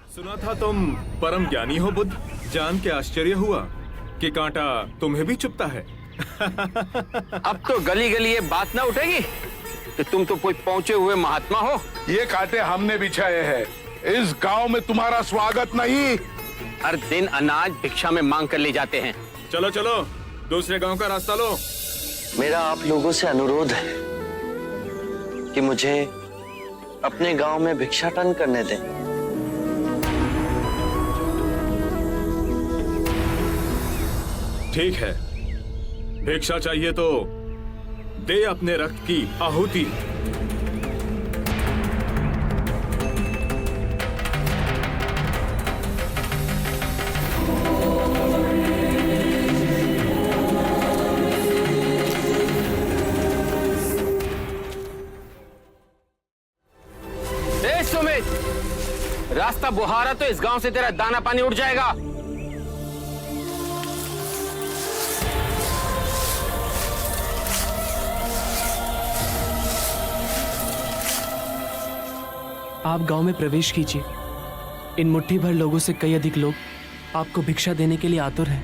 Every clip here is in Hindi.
सुना था तुम परम ज्ञानी हो बुद्ध। जान के आश्चर्य हुआ कि कांटा तुम्हें भी चुभता है। अब तो गली गली ये बात ना उठेगी कि तुम तो कोई पहुंचे हुए महात्मा हो। ये कांटे हमने बिछाए हैं। इस गांव में तुम्हारा स्वागत नहीं। हर दिन अनाज भिक्षा में मांग कर ले जाते हैं। चलो चलो, दूसरे गांव का रास्ता लो। मेरा आप लोगों से अनुरोध है कि मुझे अपने गांव में भिक्षाटन करने दें। ठीक है, भिक्षा चाहिए तो दे अपने रक्त की आहुति। सुमित, रास्ता बुहारा तो इस गांव से तेरा दाना पानी उड़ जाएगा। आप गांव में प्रवेश कीजिए। इन मुट्ठी भर लोगों से कई अधिक लोग आपको भिक्षा देने के लिए आतुर हैं।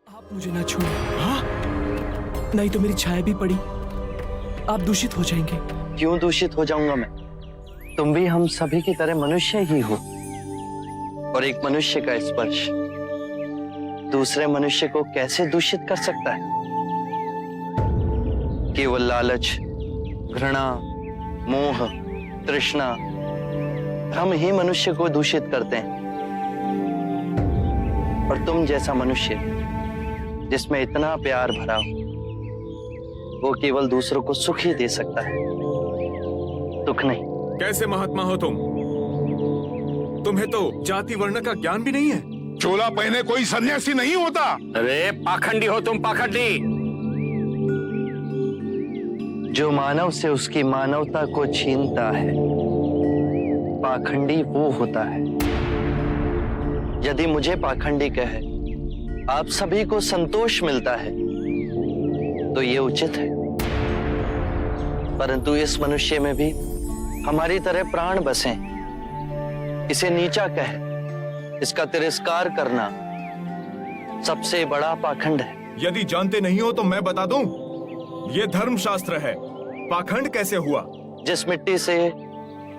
आप मुझे ना छूएं। हाँ, नहीं तो मेरी छाया भी पड़ी आप दूषित हो जाएंगे। क्यों दूषित हो जाऊंगा मैं? तुम भी हम सभी की तरह मनुष्य ही हो, और एक मनुष्य का स्पर्श दूसरे मनुष्य को कैसे दूषित कर सकता है? केवल लालच, घृणा, मोह, तृष्णा, भ्रम ही मनुष्य को दूषित करते हैं। और तुम जैसा मनुष्य जिसमें इतना प्यार भरा हो, वो केवल दूसरों को सुख ही दे सकता है, दुख नहीं। कैसे महात्मा हो तुम? तुम्हें तो जाति वर्ण का ज्ञान भी नहीं है। चोला पहने कोई सन्यासी नहीं होता। अरे पाखंडी हो तुम, पाखंडी। जो मानव से उसकी मानवता को छीनता है, पाखंडी वो होता है। यदि मुझे पाखंडी कहे आप सभी को संतोष मिलता है तो ये उचित है, परंतु इस मनुष्य में भी हमारी तरह प्राण बसे। इसे नीचा कहे, इसका तिरस्कार करना सबसे बड़ा पाखंड है। यदि जानते नहीं हो तो मैं बता दूं, ये धर्मशास्त्र है। पाखंड कैसे हुआ? जिस मिट्टी से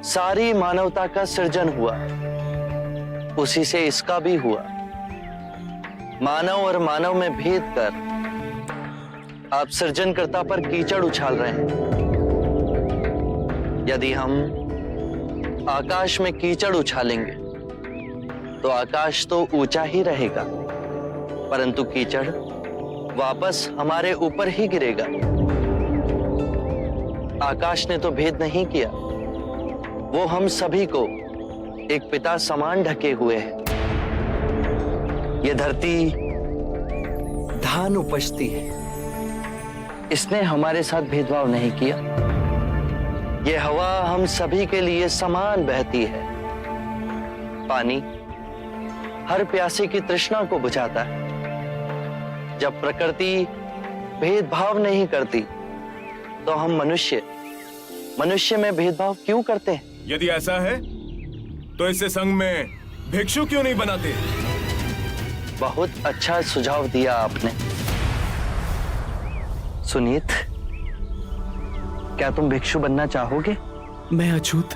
सारी मानवता का सृजन हुआ, उसी से इसका भी हुआ। मानव और मानव में भेद कर आप सृजनकर्ता पर कीचड़ उछाल रहे हैं। यदि हम आकाश में कीचड़ उछालेंगे तो आकाश तो ऊंचा ही रहेगा, परंतु कीचड़ वापस हमारे ऊपर ही गिरेगा। आकाश ने तो भेद नहीं किया, वो हम सभी को एक पिता समान ढके हुए है। ये धरती धान उपजती है, इसने हमारे साथ भेदभाव नहीं किया। ये हवा हम सभी के लिए समान बहती है। पानी हर प्यासे की तृष्णा को बुझाता है। जब प्रकृति भेदभाव नहीं करती तो हम मनुष्य में भेदभाव क्यों करते हैं? यदि ऐसा है तो इसे संघ में भिक्षु क्यों नहीं बनाते? बहुत अच्छा सुझाव दिया आपने। सुनीत, क्या तुम भिक्षु बनना चाहोगे? मैं अछूत,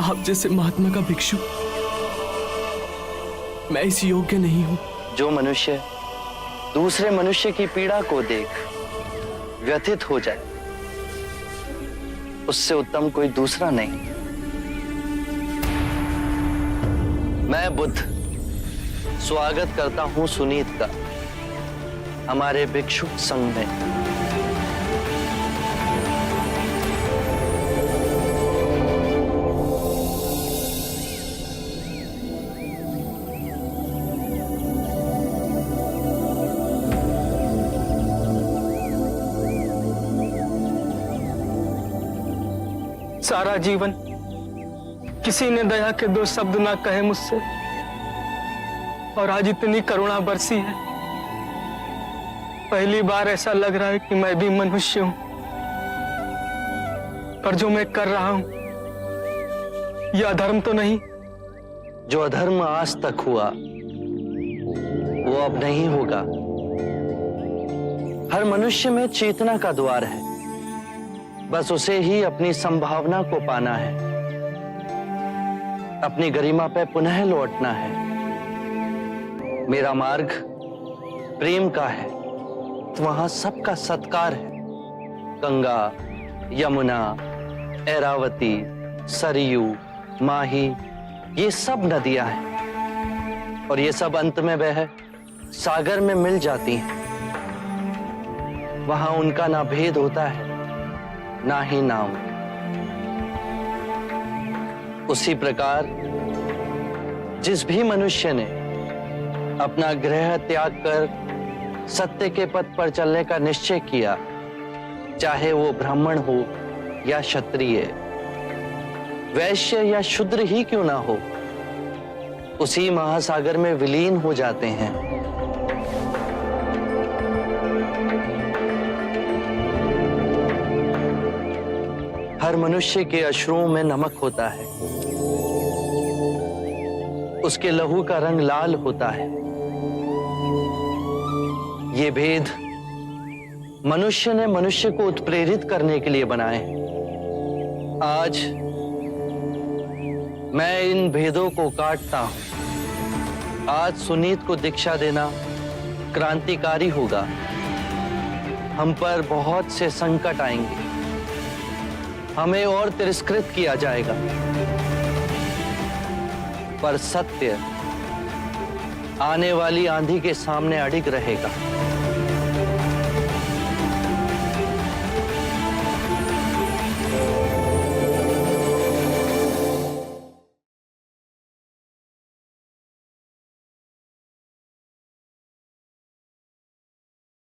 आप जैसे महात्मा का भिक्षु मैं इस योग्य नहीं हूं। जो मनुष्य दूसरे मनुष्य की पीड़ा को देख व्यथित हो जाए, उससे उत्तम कोई दूसरा नहीं। मैं बुद्ध स्वागत करता हूं सुनीत का हमारे भिक्षु संघ में। सारा जीवन किसी ने दया के दो शब्द ना कहे मुझसे, और आज इतनी करुणा बरसी है। पहली बार ऐसा लग रहा है कि मैं भी मनुष्य हूं, पर जो मैं कर रहा हूं यह अधर्म तो नहीं? जो अधर्म आज तक हुआ वो अब नहीं होगा। हर मनुष्य में चेतना का द्वार है, बस उसे ही अपनी संभावना को पाना है, अपनी गरिमा पे पुनः लौटना है। मेरा मार्ग प्रेम का है, तो वहां सबका सत्कार है। गंगा, यमुना, ऐरावती, सरयू, माही, ये सब नदियां हैं और ये सब अंत में वह सागर में मिल जाती हैं। वहां उनका ना भेद होता है ना ही नाम। उसी प्रकार जिस भी मनुष्य ने अपना गृह त्याग कर सत्य के पथ पर चलने का निश्चय किया, चाहे वो ब्राह्मण हो या क्षत्रिय, वैश्य या शूद्र ही क्यों ना हो, उसी महासागर में विलीन हो जाते हैं। हर मनुष्य के अश्रुओं में नमक होता है, उसके लहू का रंग लाल होता है। ये भेद मनुष्य ने मनुष्य को उत्प्रेरित करने के लिए बनाए। आज मैं इन भेदों को काटता हूं। आज सुनीत को दीक्षा देना क्रांतिकारी होगा। हम पर बहुत से संकट आएंगे, हमें और तिरस्कृत किया जाएगा, पर सत्य आने वाली आंधी के सामने अडिग रहेगा।